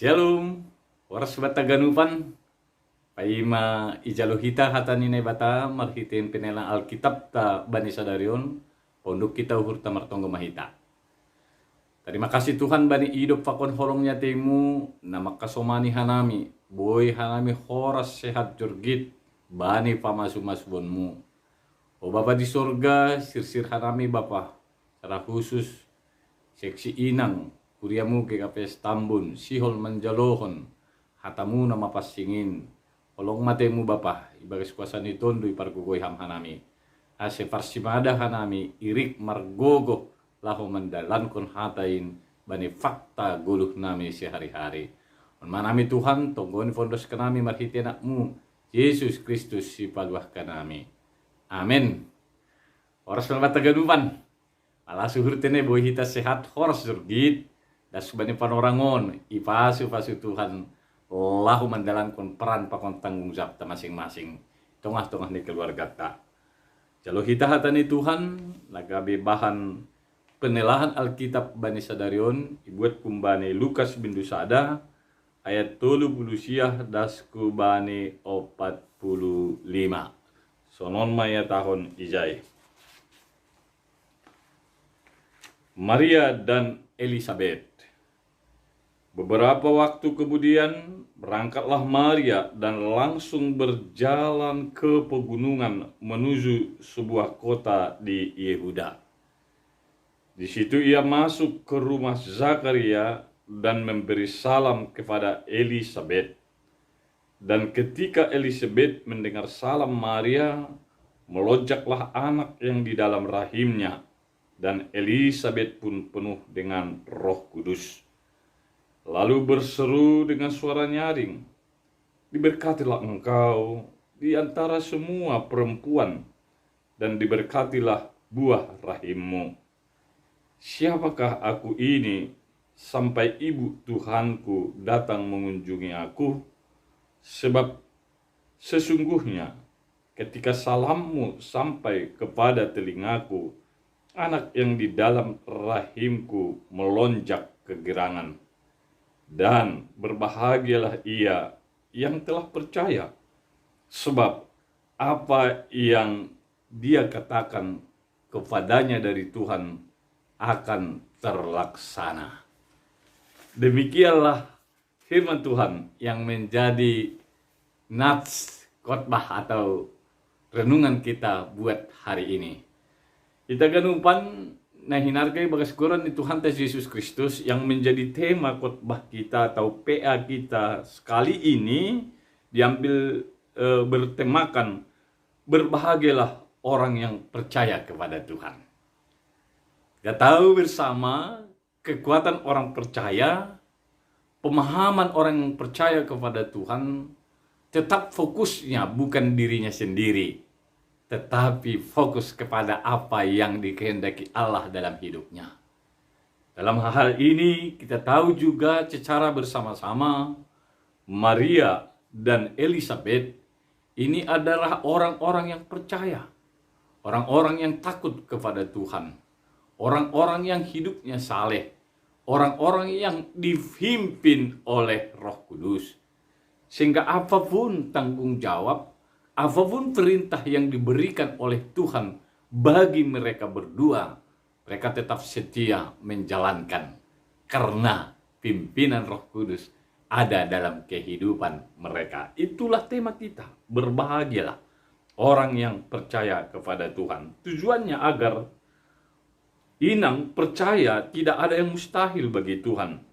Shalom, waras bata ganupan, paima ijalohita hatani ne bata marhitin penelang Alkitab ta bani sadarion, pondok kita uhur ta martonggo mahita. Terima kasih Tuhan bani hidup fakon holongnya temu, nama kasomani hanami, boy hanami horas sehat jurgit, bani pamasu-masubonmu. O Bapa di sorga, sir-sir hanami Bapa, secara khusus, seksi inang, kuriamu ke kapes tambun, sihol manjalohon, hatamu nama pasingin, holong matemu Bapa, ibagas kuasa ni tondo ipargugoy ham hanami. Ase parsimada hanami, irik margogo, lahu mandalankon hatain, bani fakta guluh nami sehari-hari. Manami Tuhan, tonggon fondos kanami marhiti anakmu, Yesus Kristus si paluah kanami. Amin. Horas selamat tagadupan. Ala suhur tene boy hita sehat horas surgit. Das bani panorangon ipasu Tuhan lahu mendalankan peran pakon tanggung jawab ta masing-masing. Tengah-tengah ni keluarga ta. Jalo hita hatani Tuhan lagabe bahan penelahan Alkitab bani sadarion ibuat kumbani Lukas bindu sada ayat 30 das kubani 45. Sonon maya tahun ijai. Maria dan Elizabeth. Beberapa waktu kemudian berangkatlah Maria dan langsung berjalan ke pegunungan menuju sebuah kota di Yehuda. Di situ ia masuk ke rumah Zakaria dan memberi salam kepada Elizabeth. Dan ketika Elizabeth mendengar salam Maria, melonjaklah anak yang di dalam rahimnya, dan Elizabeth pun penuh dengan Roh Kudus. Lalu berseru dengan suara nyaring, "Diberkatilah engkau di antara semua perempuan, dan diberkatilah buah rahimmu. Siapakah aku ini sampai ibu Tuhanku datang mengunjungi aku? Sebab sesungguhnya ketika salammu sampai kepada telingaku, anak yang di dalam rahimku melonjak kegirangan. Dan berbahagialah ia yang telah percaya, sebab apa yang dia katakan kepadanya dari Tuhan akan terlaksana." Demikianlah firman Tuhan yang menjadi nats khotbah atau renungan kita buat hari ini. Kita ganupan nahinargai bagas Quran di Tuhan Yesus Kristus yang menjadi tema khotbah kita atau PA kita sekali ini diambil bertemakan berbahagialah orang yang percaya kepada Tuhan. Kita tahu bersama kekuatan orang percaya, pemahaman orang yang percaya kepada Tuhan tetap fokusnya bukan dirinya sendiri, tetapi fokus kepada apa yang dikehendaki Allah dalam hidupnya. Dalam hal ini kita tahu juga secara bersama-sama Maria dan Elizabeth ini adalah orang-orang yang percaya, orang-orang yang takut kepada Tuhan, orang-orang yang hidupnya saleh, orang-orang yang dipimpin oleh Roh Kudus. Sehingga apapun tanggung jawab, apapun perintah yang diberikan oleh Tuhan bagi mereka berdua, mereka tetap setia menjalankan. Karena pimpinan Roh Kudus ada dalam kehidupan mereka. Itulah tema kita, berbahagialah orang yang percaya kepada Tuhan. Tujuannya agar inang percaya tidak ada yang mustahil bagi Tuhan.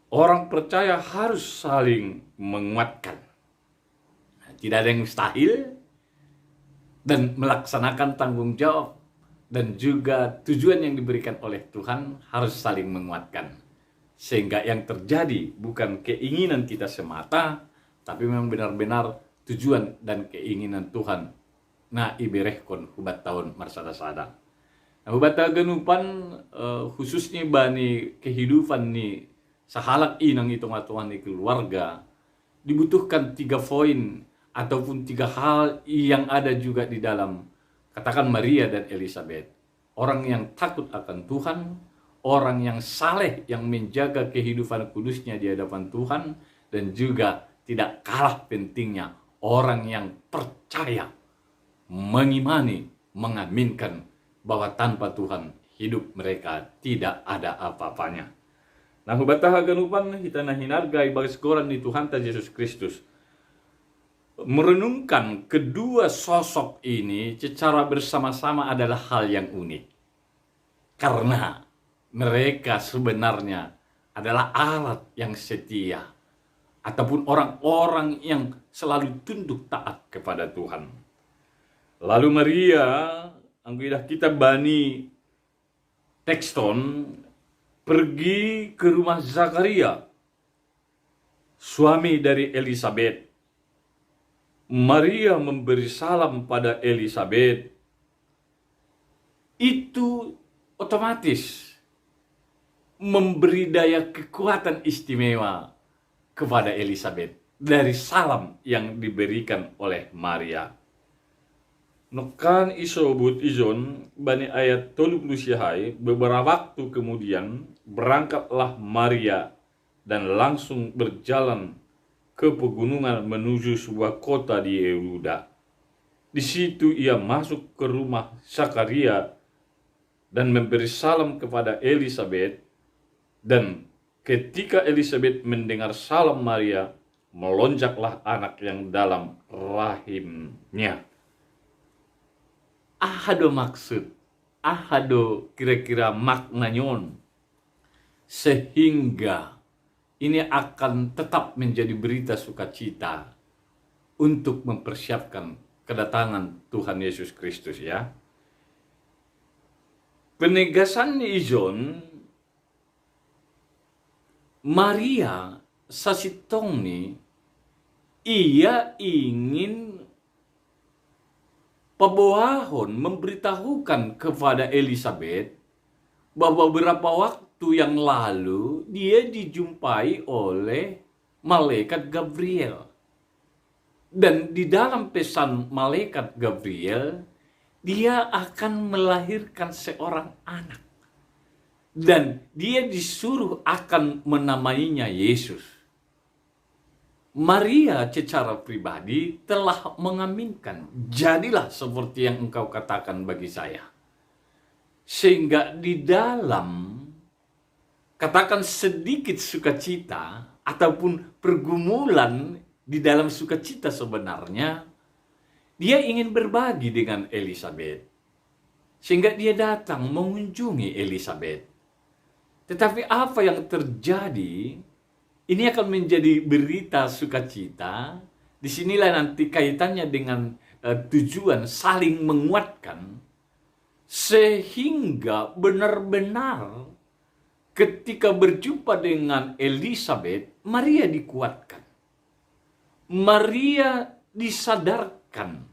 Orang percaya harus saling menguatkan. Tidak ada yang mustahil dan melaksanakan tanggung jawab dan juga tujuan yang diberikan oleh Tuhan harus saling menguatkan. Sehingga yang terjadi bukan keinginan kita semata, tapi memang benar-benar tujuan dan keinginan Tuhan. Nah, iberehkon hubat tahun marsada-sada. Nah, hubat ganupan khususnya bani kehidupan ni sahalak inang itong atuan ni keluarga, dibutuhkan 3 poin ataupun 3 hal yang ada juga di dalam katakan Maria dan Elizabeth. Orang yang takut akan Tuhan, orang yang saleh, yang menjaga kehidupan kudusnya di hadapan Tuhan, dan juga tidak kalah pentingnya orang yang percaya, mengimani, mengaminkan bahwa tanpa Tuhan hidup mereka tidak ada apa-apanya. Nah, hubataha ganupan kita nahinargai bagas goran ni Tuhan ta Yesus Kristus. Merenungkan kedua sosok ini secara bersama-sama adalah hal yang unik. Karena mereka sebenarnya adalah alat yang setia, ataupun orang-orang yang selalu tunduk taat kepada Tuhan. Lalu Maria, angguidah kita bani tekston, pergi ke rumah Zakaria, suami dari Elisabet. Maria memberi salam pada Elisabet. Itu otomatis memberi daya kekuatan istimewa kepada Elisabet dari salam yang diberikan oleh Maria. Nokan isobut izon bani ayat 30 syahai, beberapa waktu kemudian berangkatlah Maria dan langsung berjalan ke pegunungan menuju sebuah kota di Yehuda. Di situ ia masuk ke rumah Zakaria dan memberi salam kepada Elisabet. Dan ketika Elisabet mendengar salam Maria, melonjaklah anak yang dalam rahimnya. Ahado maksud, ahado kira-kira maknanyon, sehingga ini akan tetap menjadi berita sukacita untuk mempersiapkan kedatangan Tuhan Yesus Kristus, ya. Penegasan izon Maria sasitong ni, ia ingin pebawahon memberitahukan kepada Elisabet bahwa beberapa waktu yang lalu dia dijumpai oleh malaikat Gabriel. Dan di dalam pesan malaikat Gabriel, dia akan melahirkan seorang anak. Dan dia disuruh akan menamainya Yesus. Maria secara pribadi telah mengaminkan, jadilah seperti yang engkau katakan bagi saya. Sehingga di dalam, katakan sedikit sukacita, ataupun pergumulan di dalam sukacita sebenarnya, dia ingin berbagi dengan Elisabet. Sehingga dia datang mengunjungi Elisabet. Tetapi apa yang terjadi, ini akan menjadi berita sukacita. Disinilah nanti kaitannya dengan tujuan saling menguatkan. Sehingga benar-benar ketika berjumpa dengan Elisabet, Maria dikuatkan. Maria disadarkan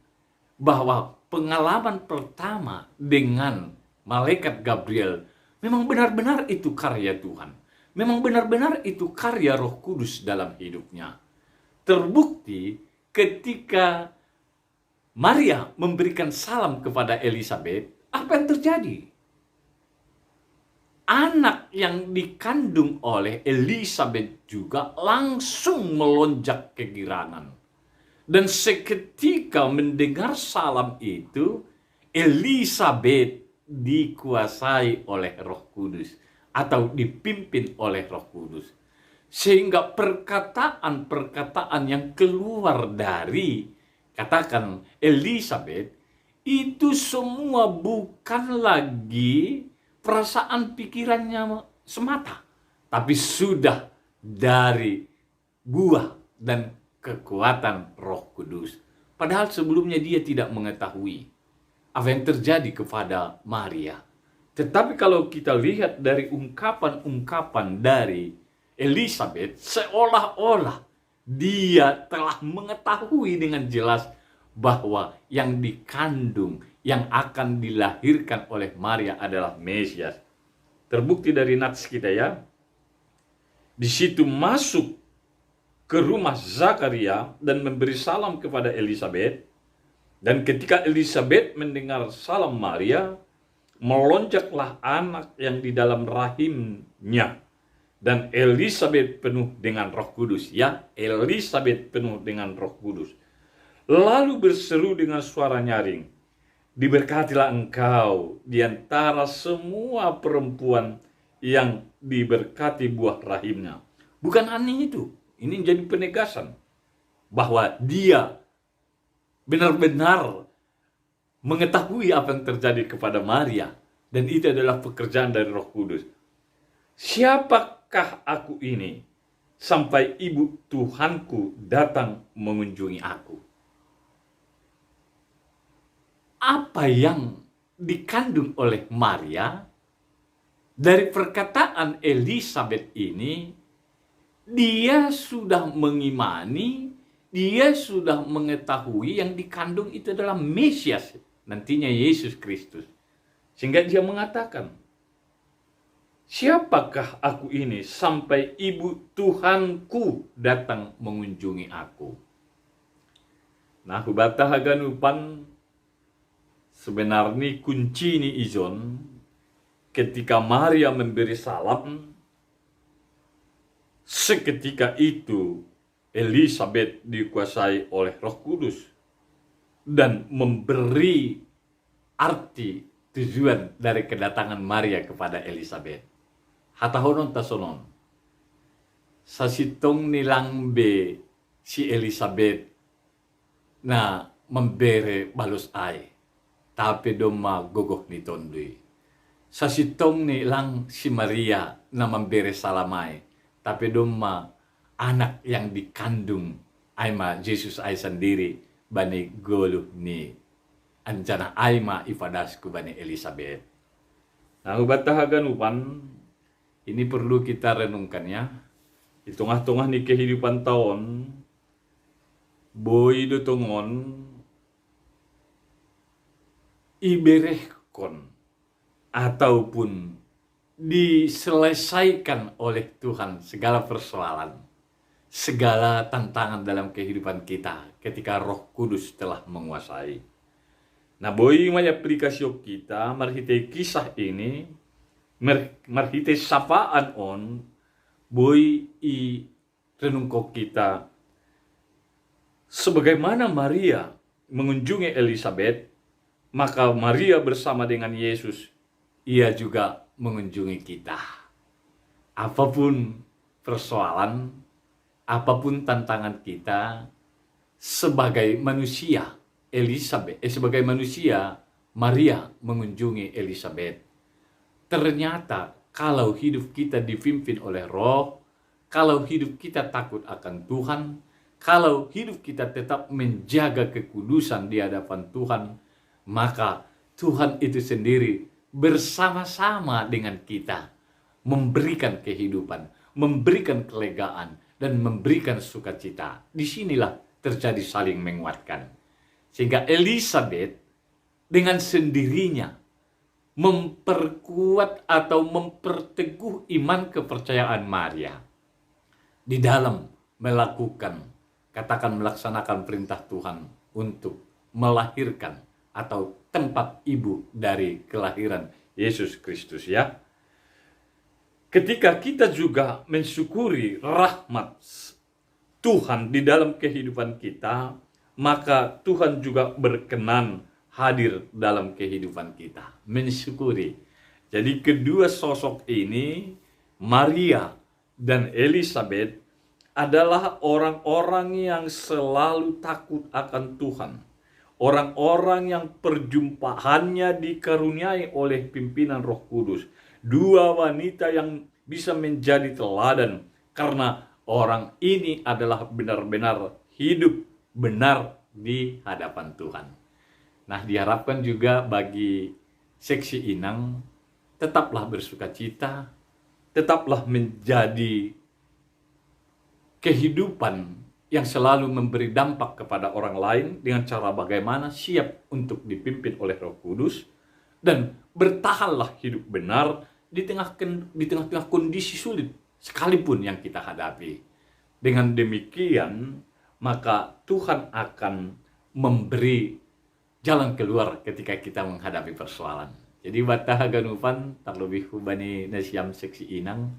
bahwa pengalaman pertama dengan malaikat Gabriel memang benar-benar itu karya Tuhan. Memang benar-benar itu karya Roh Kudus dalam hidupnya. Terbukti ketika Maria memberikan salam kepada Elisabet, apa yang terjadi? Anak yang dikandung oleh Elisabet juga langsung melonjak kegirangan. Dan seketika mendengar salam itu, Elisabet dikuasai oleh Roh Kudus atau dipimpin oleh Roh Kudus, sehingga perkataan-perkataan yang keluar dari katakan Elisabet itu semua bukan lagi perasaan pikirannya semata, tapi sudah dari buah dan kekuatan Roh Kudus. Padahal sebelumnya dia tidak mengetahui apa yang terjadi kepada Maria. Tetapi kalau kita lihat dari ungkapan-ungkapan dari Elisabet, seolah-olah dia telah mengetahui dengan jelas bahwa yang dikandung, yang akan dilahirkan oleh Maria adalah Mesias. Terbukti dari nats kita, ya. Di situ masuk ke rumah Zakaria dan memberi salam kepada Elisabet. Dan ketika Elisabet mendengar salam Maria, melonjaklah anak yang di dalam rahimnya. Dan Elisabet penuh dengan Roh Kudus. Ya, Elisabet penuh dengan Roh Kudus. Lalu berseru dengan suara nyaring, "Diberkatilah engkau di antara semua perempuan yang diberkati buah rahimnya." Bukan hanya itu, ini jadi penegasan bahwa dia benar-benar mengetahui apa yang terjadi kepada Maria, dan itu adalah pekerjaan dari Roh Kudus. "Siapakah aku ini sampai ibu Tuhanku datang mengunjungi aku?" Apa yang dikandung oleh Maria dari perkataan Elisabet ini, dia sudah mengimani, dia sudah mengetahui yang dikandung itu adalah Mesias, nantinya Yesus Kristus. Sehingga dia mengatakan, "Siapakah aku ini sampai ibu Tuhanku datang mengunjungi aku?" Nah, hubata haganupan sebenarnya kunci ni izon ketika Maria memberi salam, seketika itu Elisabet dikuasai oleh Roh Kudus dan memberi Arti tujuan dari kedatangan Maria kepada Elisabet. Hatahonon tasonon. Sasitong nilang be si Elisabet na membere balus ay. Tapi doma gogoh ni tondui. Sasitong nilang si Maria na membere salamay. Tapi doma anak yang dikandung ay ma Jesus ay sendiri bani goluh ni anjana aima ifadasku bani Elisabet. Nah, hubatahagan upan, Ini perlu kita renungkan ya. di tengah-tengah ni kehidupan tahun, boy dotongon, Iberehkon ataupun diselesaikan oleh Tuhan segala persoalan, segala tantangan dalam kehidupan kita ketika Roh Kudus telah menguasai. nah boy may aplikasyon kita, marhite kisah ini, marhite sapaan on, Boy i renungko kita sebagaimana Maria mengunjungi Elisabet, maka Maria bersama dengan Yesus, ia juga mengunjungi kita. Apapun persoalan, apapun tantangan kita, sebagai manusia, sebagai manusia, Maria mengunjungi Elisabet. Ternyata kalau hidup kita dipimpin oleh Roh, kalau hidup kita takut akan Tuhan, kalau hidup kita tetap menjaga kekudusan di hadapan Tuhan, maka Tuhan itu sendiri bersama-sama dengan kita memberikan kehidupan, memberikan kelegaan, dan memberikan sukacita. Disinilah terjadi saling menguatkan. Sehingga Elisabet dengan sendirinya memperkuat atau memperteguh iman kepercayaan Maria di dalam melaksanakan perintah Tuhan untuk melahirkan atau tempat ibu dari kelahiran Yesus Kristus ya. Ketika kita juga mensyukuri rahmat Tuhan di dalam kehidupan kita, maka Tuhan juga berkenan hadir dalam kehidupan kita. Mensyukuri. Jadi kedua sosok ini, Maria dan Elisabet, adalah orang-orang yang selalu takut akan Tuhan. Orang-orang yang perjumpaannya dikaruniai oleh pimpinan Roh Kudus. Dua wanita yang bisa menjadi teladan karena orang ini adalah benar-benar hidup benar di hadapan Tuhan. Nah, diharapkan juga bagi seksi Inang, tetaplah bersukacita, tetaplah menjadi kehidupan yang selalu memberi dampak kepada orang lain dengan cara bagaimana siap untuk dipimpin oleh Roh Kudus, dan bertahanlah hidup benar di tengah-tengah kondisi sulit sekalipun yang kita hadapi. Dengan demikian, maka Tuhan akan memberi jalan keluar ketika kita menghadapi persoalan. Jadi bata ganupan terlebih hubani na siyam seksi inang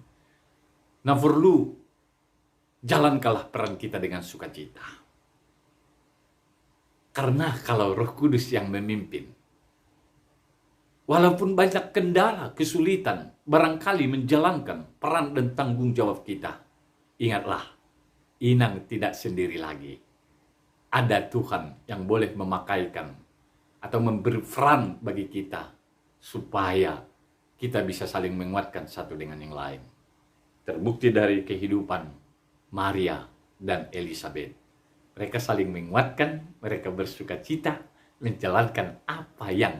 na perlu jalankanlah peran kita dengan sukacita. Karena kalau Roh Kudus yang memimpin, walaupun banyak kendala, kesulitan, barangkali menjalankan peran dan tanggung jawab kita, ingatlah, inang tidak sendiri lagi. Ada Tuhan yang boleh memakaikan atau memberi peran bagi kita supaya kita bisa saling menguatkan satu dengan yang lain. Terbukti dari kehidupan Maria dan Elizabeth. Mereka saling menguatkan, mereka bersuka cita menjalankan apa yang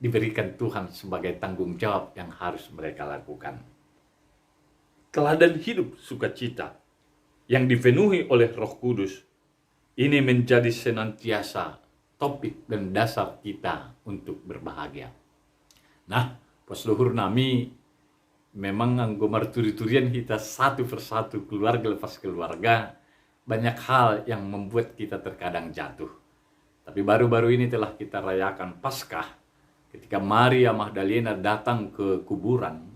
diberikan Tuhan sebagai tanggung jawab yang harus mereka lakukan. Teladan hidup sukacita yang dipenuhi oleh Roh Kudus ini menjadi senantiasa topik dan dasar kita untuk berbahagia. Nah, pos luhur nami memang anggo marturi-turian kita satu persatu, keluarga lepas keluarga, banyak hal yang membuat kita terkadang jatuh. Tapi baru-baru ini telah kita rayakan Paskah, ketika Maria Magdalena datang ke kuburan,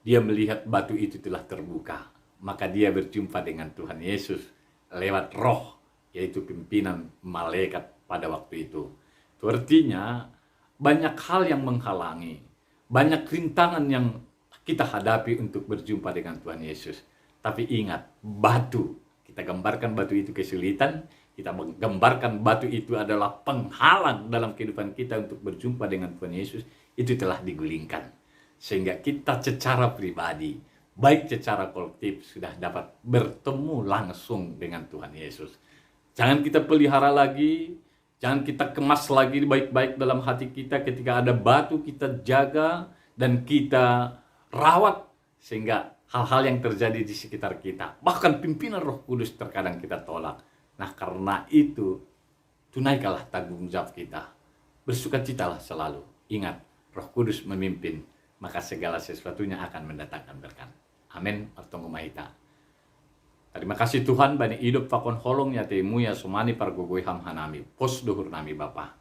dia melihat batu itu telah terbuka. Maka dia berjumpa dengan Tuhan Yesus lewat roh, yaitu pimpinan malaikat pada waktu itu. Itu artinya banyak hal yang menghalangi, banyak rintangan yang kita hadapi untuk berjumpa dengan Tuhan Yesus. Tapi ingat, batu, kita gambarkan batu itu kesulitan, kita menggambarkan batu itu adalah penghalang dalam kehidupan kita untuk berjumpa dengan Tuhan Yesus, itu telah digulingkan. Sehingga kita secara pribadi, baik secara kolektif, sudah dapat bertemu langsung dengan Tuhan Yesus. Jangan kita pelihara lagi, jangan kita kemas lagi baik-baik dalam hati kita. Ketika ada batu, kita jaga dan kita rawat, sehingga hal-hal yang terjadi di sekitar kita, bahkan pimpinan Roh Kudus terkadang kita tolak. Nah, karena itu, tunaikanlah tanggung jawab kita. Bersukacitalah selalu. Ingat, Roh Kudus memimpin, maka segala sesuatunya akan mendatangkan berkat. Amin. Martonggo mahita. Terima kasih Tuhan, bani hidup fakon holong ya temu ya sumani pargogoy ham hanami. Pos duhur nami Bapa.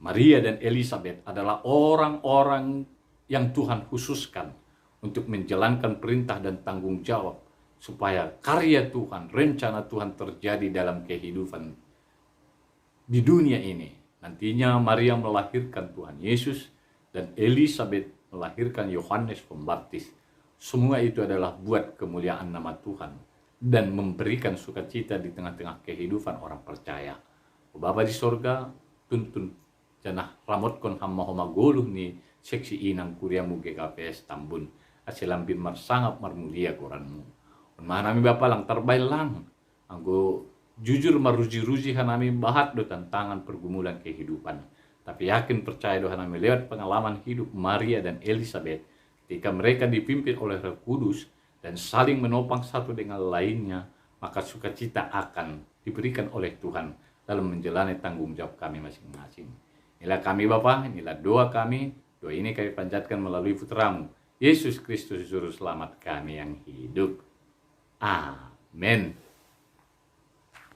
Maria dan Elizabeth adalah orang-orang yang Tuhan khususkan untuk menjalankan perintah dan tanggung jawab supaya karya Tuhan, rencana Tuhan terjadi dalam kehidupan di dunia ini. Nantinya Maria melahirkan Tuhan Yesus dan Elizabeth melahirkan Yohanes Pembaptis. Semua itu adalah buat kemuliaan nama Tuhan dan memberikan sukacita di tengah-tengah kehidupan orang percaya. Bapa di sorga, tuntun janah ramot kon hamma homa goluh ni seksi inang kuriamu GKPS Tambun. Asilambin marsangap marmulia koranmu. Manami Bapa lang tarbay lang. Anggo jujur maruji-ruji hanami bahat do tantangan pergumulan kehidupan. Tapi yakin percaya do hanami lewat pengalaman hidup Maria dan Elizabeth, ketika mereka dipimpin oleh Roh Kudus dan saling menopang satu dengan lainnya, maka sukacita akan diberikan oleh Tuhan dalam menjalani tanggung jawab kami masing-masing. Inilah kami Bapa, inilah doa kami. Doa ini kami panjatkan melalui putramu, Yesus Kristus Juru Selamat kami yang hidup. Amin.